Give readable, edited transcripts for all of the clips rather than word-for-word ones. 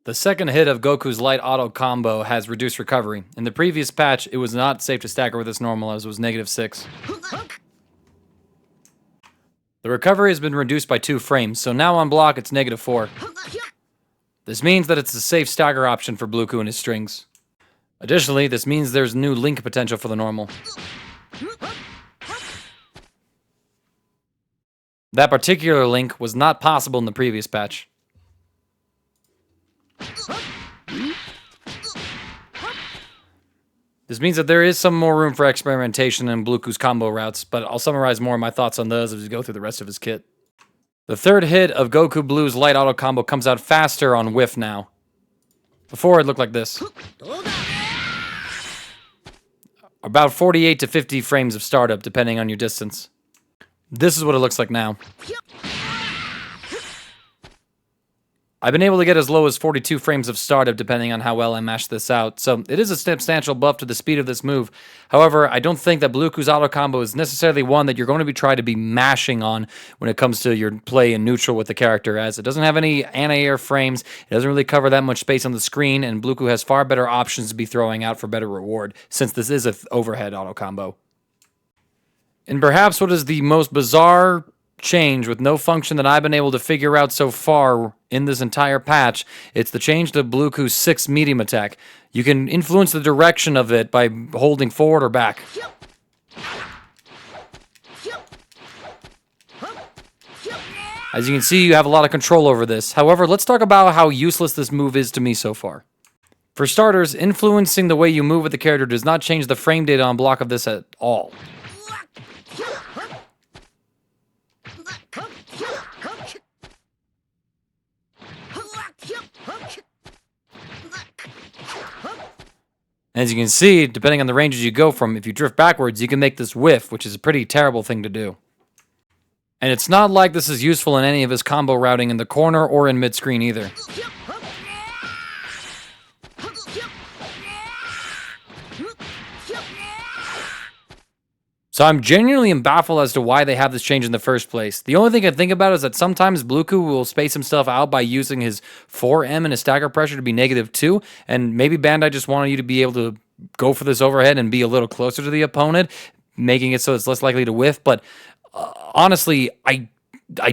The second hit of Goku's light auto combo has reduced recovery. In the previous patch, it was not safe to stagger with this normal as it was -6. The recovery has been reduced by 2 frames, so now on block it's -4. This means that it's a safe stagger option for Blukue and his strings. Additionally, this means there's new link potential for the normal. That particular link was not possible in the previous patch. This means that there is some more room for experimentation in Blukue's combo routes, but I'll summarize more of my thoughts on those as we go through the rest of his kit. The third hit of Goku Blue's light auto combo comes out faster on whiff now. Before it looked like this. About 48 to 50 frames of startup, depending on your distance. This is what it looks like now. I've been able to get as low as 42 frames of startup depending on how well I mash this out, so it is a substantial buff to the speed of this move. However, I don't think that Blukue's auto combo is necessarily one that you're going to be trying to be mashing on when it comes to your play in neutral with the character, as it doesn't have any anti-air frames, it doesn't really cover that much space on the screen, and Blukue has far better options to be throwing out for better reward, since this is an overhead auto combo. And perhaps what is the most bizarre change with no function that I've been able to figure out so far in this entire patch, it's the change to Blukue's 6 medium attack. You can influence the direction of it by holding forward or back. As you can see, you have a lot of control over this. However, let's talk about how useless this move is to me so far. For starters, influencing the way you move with the character does not change the frame data on block of this at all. As you can see, depending on the ranges you go from, if you drift backwards, you can make this whiff, which is a pretty terrible thing to do. And it's not like this is useful in any of his combo routing in the corner or in mid-screen either. So I'm genuinely baffled as to why they have this change in the first place. The only thing I think about is that sometimes Blukue will space himself out by using his 4M and his stagger pressure to be -2, and maybe Bandai just wanted you to be able to go for this overhead and be a little closer to the opponent, making it so it's less likely to whiff, but honestly, I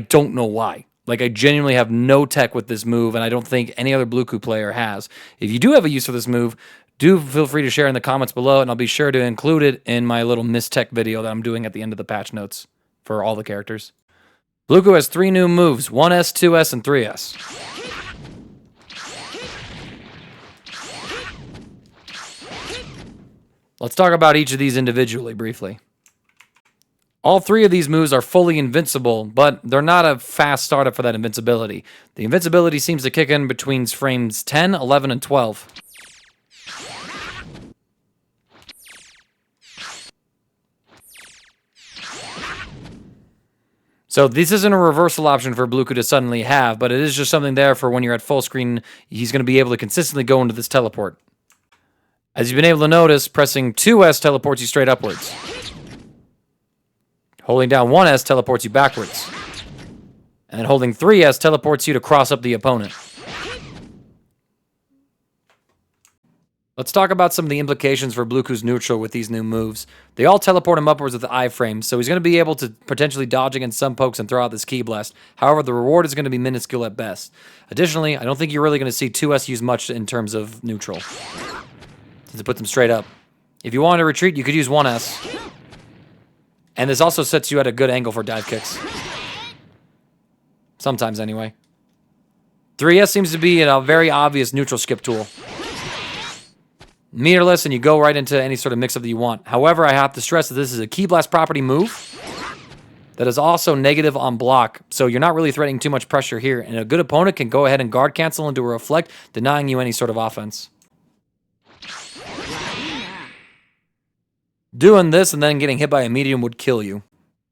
don't know why. Like, I genuinely have no tech with this move, and I don't think any other Blukue player has. If you do have a use for this move, do feel free to share in the comments below, and I'll be sure to include it in my little mistech video that I'm doing at the end of the patch notes for all the characters. Blukue has 3 new moves, 1S, 2S, and 3S. Let's talk about each of these individually briefly. All 3 of these moves are fully invincible, but they're not a fast startup for that invincibility. The invincibility seems to kick in between frames 10, 11, and 12. So this isn't a reversal option for Blukue to suddenly have, but it is just something there for when you're at full screen, he's going to be able to consistently go into this teleport. As you've been able to notice, pressing 2S teleports you straight upwards. Holding down 1S teleports you backwards. And then holding 3S teleports you to cross up the opponent. Let's talk about some of the implications for Blukue's neutral with these new moves. They all teleport him upwards with the iframes, so he's going to be able to potentially dodge against some pokes and throw out this ki blast. However, the reward is going to be minuscule at best. Additionally, I don't think you're really going to see 2S use much in terms of neutral, since it puts him straight up. If you wanted to retreat, you could use 1S. And this also sets you at a good angle for dive kicks. Sometimes, anyway. 3S seems to be a very obvious neutral skip tool. Meterless, and you go right into any sort of mix-up that you want. However, I have to stress that this is a ki blast property move that is also negative on block, so you're not really threatening too much pressure here, and a good opponent can go ahead and guard cancel into a reflect, denying you any sort of offense. Doing this and then getting hit by a medium would kill you.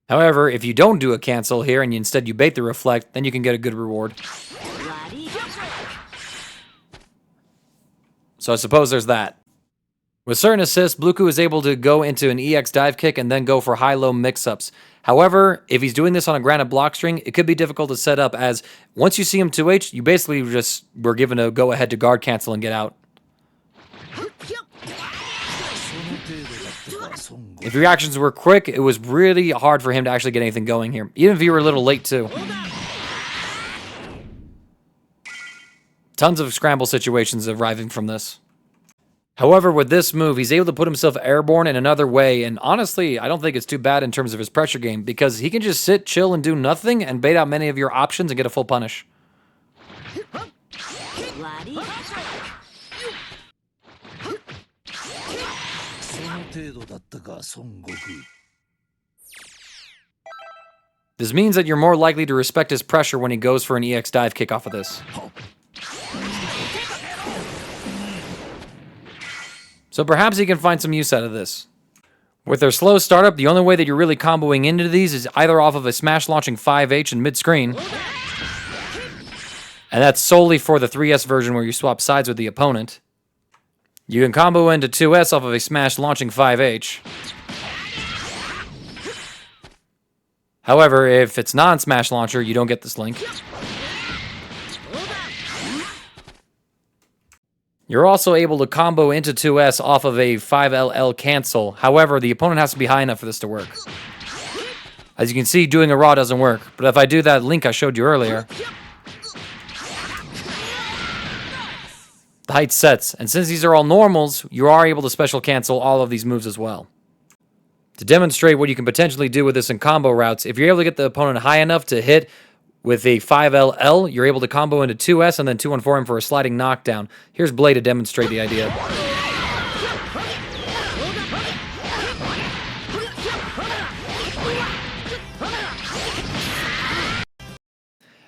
However, if you don't do a cancel here and instead you bait the reflect, then you can get a good reward. So I suppose there's that. With certain assists, Blukue is able to go into an EX dive kick and then go for high-low mix-ups. However, if he's doing this on a granite block string, it could be difficult to set up, as once you see him 2H, you basically just were given a go-ahead to guard cancel and get out. If your reactions were quick, it was really hard for him to actually get anything going here, even if you were a little late too. Tons of scramble situations arriving from this. However, with this move, he's able to put himself airborne in another way, and honestly, I don't think it's too bad in terms of his pressure game, because he can just sit, chill, and do nothing, and bait out many of your options and get a full punish. This means that you're more likely to respect his pressure when he goes for an EX dive kick off of this. So perhaps he can find some use out of this. With their slow startup, the only way that you're really comboing into these is either off of a smash launching 5H in mid-screen. And that's solely for the 3S version where you swap sides with the opponent. You can combo into 2S off of a smash launching 5H. However, if it's non-smash launcher, you don't get this link. You're also able to combo into 2S off of a 5LL cancel. However, the opponent has to be high enough for this to work. As you can see, doing a raw doesn't work. But if I do that link I showed you earlier, the height sets. And since these are all normals, you are able to special cancel all of these moves as well. To demonstrate what you can potentially do with this in combo routes, if you're able to get the opponent high enough to hit with a 5LL, you're able to combo into 2S and then 214 him for a sliding knockdown. Here's Blade to demonstrate the idea.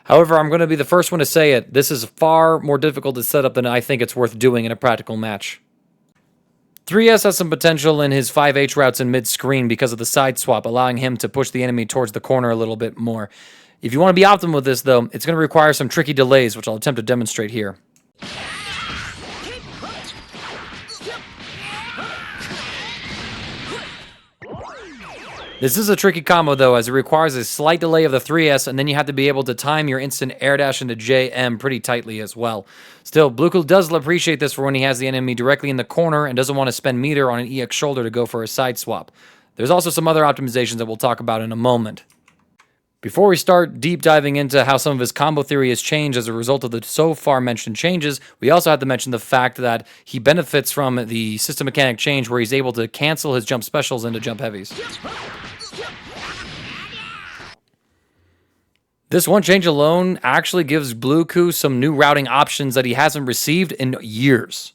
However, I'm going to be the first one to say it. This is far more difficult to set up than I think it's worth doing in a practical match. 3S has some potential in his 5H routes in mid-screen because of the side swap, allowing him to push the enemy towards the corner a little bit more. If you want to be optimal with this, though, it's going to require some tricky delays, which I'll attempt to demonstrate here. This is a tricky combo, though, as it requires a slight delay of the 3S, and then you have to be able to time your instant air dash into JM pretty tightly as well. Still, Blukue does appreciate this for when he has the enemy directly in the corner and doesn't want to spend meter on an EX shoulder to go for a side swap. There's also some other optimizations that we'll talk about in a moment. Before we start deep diving into how some of his combo theory has changed as a result of the so far mentioned changes, we also have to mention the fact that he benefits from the system mechanic change where he's able to cancel his jump specials into jump heavies. This one change alone actually gives Blukue some new routing options that he hasn't received in years.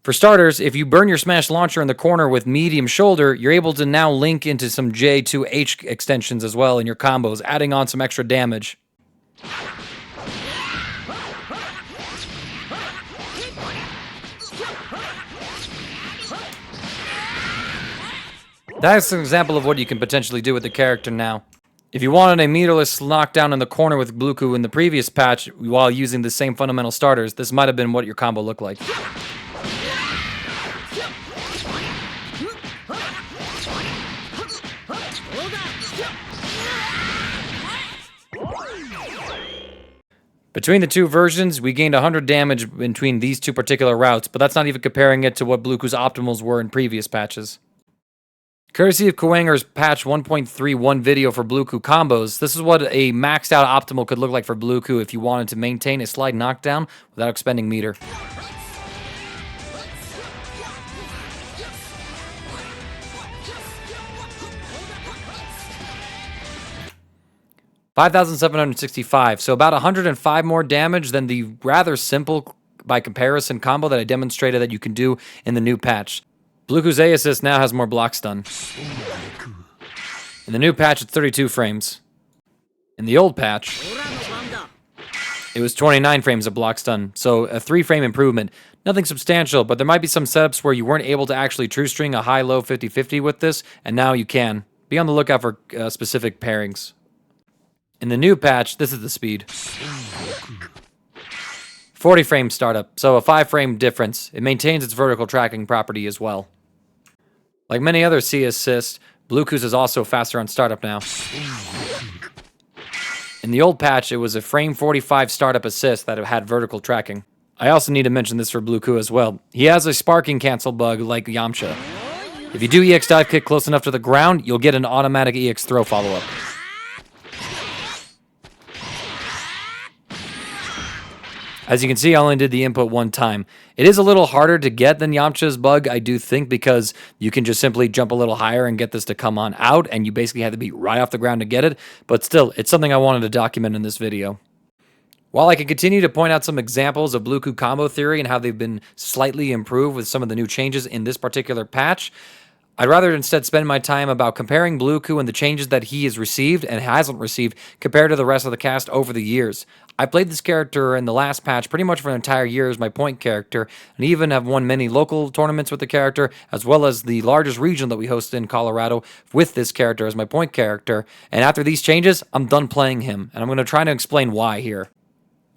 For starters, if you burn your smash launcher in the corner with medium shoulder, you're able to now link into some J2H extensions as well in your combos, adding on some extra damage. That's an example of what you can potentially do with the character now. If you wanted a meterless knockdown in the corner with Blukue in the previous patch while using the same fundamental starters, this might have been what your combo looked like. Between the two versions, we gained 100 damage between these two particular routes, but that's not even comparing it to what Blukue's optimals were in previous patches. Courtesy of Kuwanger's patch 1.31 video for Blukue combos, this is what a maxed out optimal could look like for Blukue if you wanted to maintain a slide knockdown without expending meter. 5,765, so about 105 more damage than the rather simple, by comparison, combo that I demonstrated that you can do in the new patch. Blukue's A assist now has more block stun. In the new patch, it's 32 frames. In the old patch, it was 29 frames of block stun, so a 3-frame improvement. Nothing substantial, but there might be some setups where you weren't able to actually true string a high-low 50-50 with this, and now you can. Be on the lookout for specific pairings. In the new patch, this is the speed. 4 40 frame startup, so a 5 frame difference. It maintains its vertical tracking property as well. Like many other C assists, Blukue's is also faster on startup now. In the old patch, it was a frame 45 startup assist that had vertical tracking. I also need to mention this for Blukue as well. He has a sparking cancel bug like Yamcha. If you do EX dive kick close enough to the ground, you'll get an automatic EX throw follow-up. As you can see, I only did the input one time. It is a little harder to get than Yamcha's bug, I do think, because you can just simply jump a little higher and get this to come on out, and you basically have to be right off the ground to get it. But still, it's something I wanted to document in this video. While I can continue to point out some examples of Blukue combo theory and how they've been slightly improved with some of the new changes in this particular patch, I'd rather instead spend my time about comparing Blukue and the changes that he has received and hasn't received compared to the rest of the cast over the years. I played this character in the last patch pretty much for an entire year as my point character, and even have won many local tournaments with the character, as well as the largest region that we host in Colorado with this character as my point character. And after these changes, I'm done playing him, and I'm going to try to explain why here.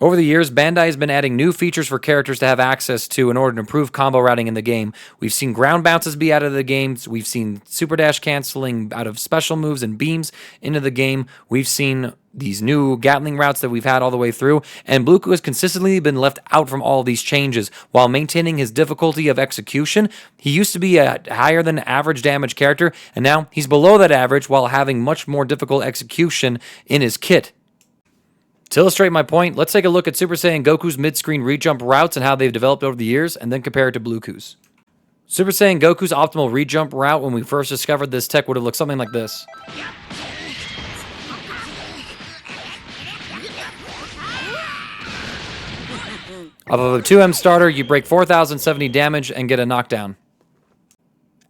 Over the years, Bandai has been adding new features for characters to have access to in order to improve combo routing in the game. We've seen ground bounces be added to the game. We've seen super dash canceling out of special moves and beams into the game. We've seen these new Gatling routes that we've had all the way through, and Blukue has consistently been left out from all of these changes while maintaining his difficulty of execution. He used to be a higher than average damage character, and now he's below that average while having much more difficult execution in his kit. To illustrate my point, let's take a look at Super Saiyan Goku's mid-screen re-jump routes and how they've developed over the years, and then compare it to Blukue's. Super Saiyan Goku's optimal re-jump route when we first discovered this tech would have looked something like this. Off of a 2M starter, you break 4,070 damage and get a knockdown.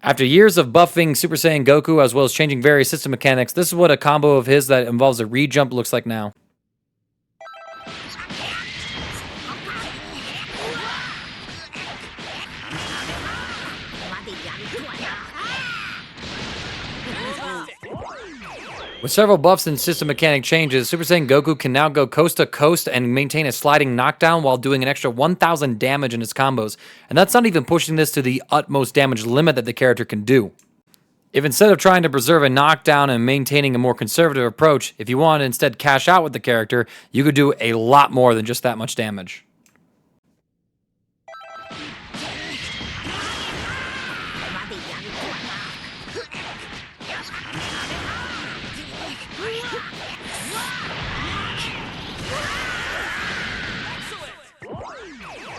After years of buffing Super Saiyan Goku as well as changing various system mechanics, this is what a combo of his that involves a re-jump looks like now. With several buffs and system mechanic changes, Super Saiyan Goku can now go coast to coast and maintain a sliding knockdown while doing an extra 1,000 damage in his combos. And that's not even pushing this to the utmost damage limit that the character can do. If instead of trying to preserve a knockdown and maintaining a more conservative approach, if you want to instead cash out with the character, you could do a lot more than just that much damage.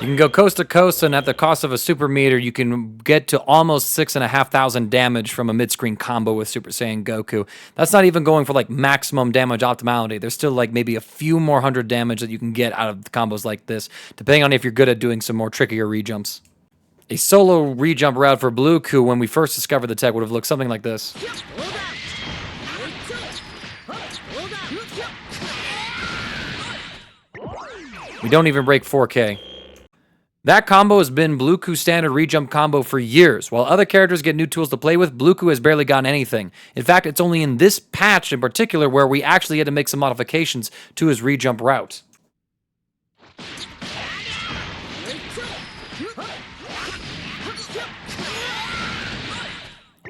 You can go coast to coast, and at the cost of a super meter, you can get to almost 6,500 damage from a mid-screen combo with Super Saiyan Goku. That's not even going for like maximum damage optimality. There's still like maybe a few more hundred damage that you can get out of combos like this, depending on if you're good at doing some more trickier re-jumps. A solo re-jump route for Blukue when we first discovered the tech would have looked something like this. We don't even break 4K. That combo has been Blukue's standard re-jump combo for years. While other characters get new tools to play with, Blukue has barely gotten anything. In fact, it's only in this patch in particular where we actually had to make some modifications to his re-jump route.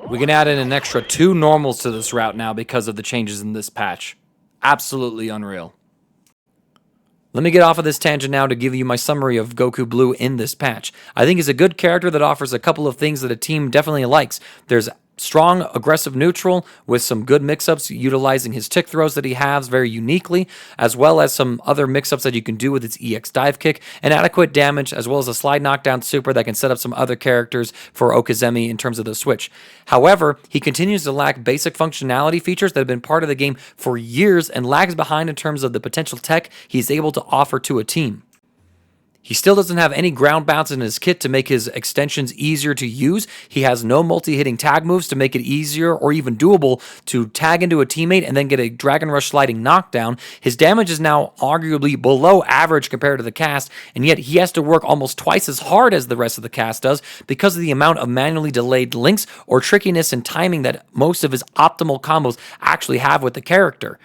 We can add in an extra 2 normals to this route now because of the changes in this patch. Absolutely unreal. Let me get off of this tangent now to give you my summary of Goku Blue in this patch. I think he's a good character that offers a couple of things that a team definitely likes. There's strong, aggressive neutral with some good mix-ups utilizing his tick throws that he has very uniquely, as well as some other mix-ups that you can do with its EX dive kick, and adequate damage, as well as a slide knockdown super that can set up some other characters for Okizeme in terms of the switch. However, he continues to lack basic functionality features that have been part of the game for years and lags behind in terms of the potential tech he's able to offer to a team. He still doesn't have any ground bounce in his kit to make his extensions easier to use. He has no multi-hitting tag moves to make it easier or even doable to tag into a teammate and then get a Dragon Rush sliding knockdown. His damage is now arguably below average compared to the cast, and yet he has to work almost twice as hard as the rest of the cast does because of the amount of manually delayed links or trickiness and timing that most of his optimal combos actually have with the character.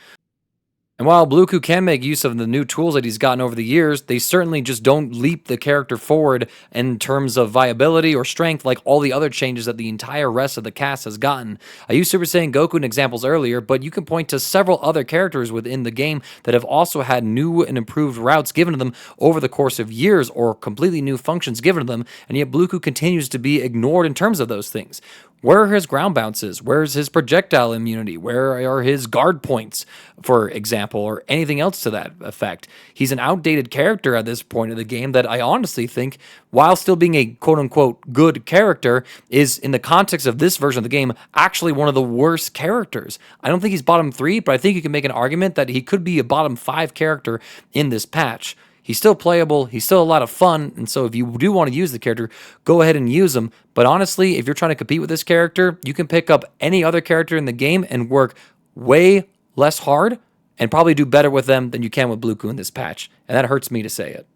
And while Blukue can make use of the new tools that he's gotten over the years, they certainly just don't leap the character forward in terms of viability or strength like all the other changes that the entire rest of the cast has gotten. I used Super Saiyan Goku in examples earlier, but you can point to several other characters within the game that have also had new and improved routes given to them over the course of years or completely new functions given to them, and yet Blukue continues to be ignored in terms of those things. Where are his ground bounces? Where's his projectile immunity? Where are his guard points, for example, or anything else to that effect? He's an outdated character at this point of the game that I honestly think, while still being a quote unquote good character, is in the context of this version of the game actually one of the worst characters. I don't think he's bottom 3, but I think you can make an argument that he could be a bottom 5 character in this patch. He's still playable, he's still a lot of fun, and so if you do want to use the character, go ahead and use him. But honestly, if you're trying to compete with this character, you can pick up any other character in the game and work way less hard and probably do better with them than you can with Blukue in this patch. And that hurts me to say it.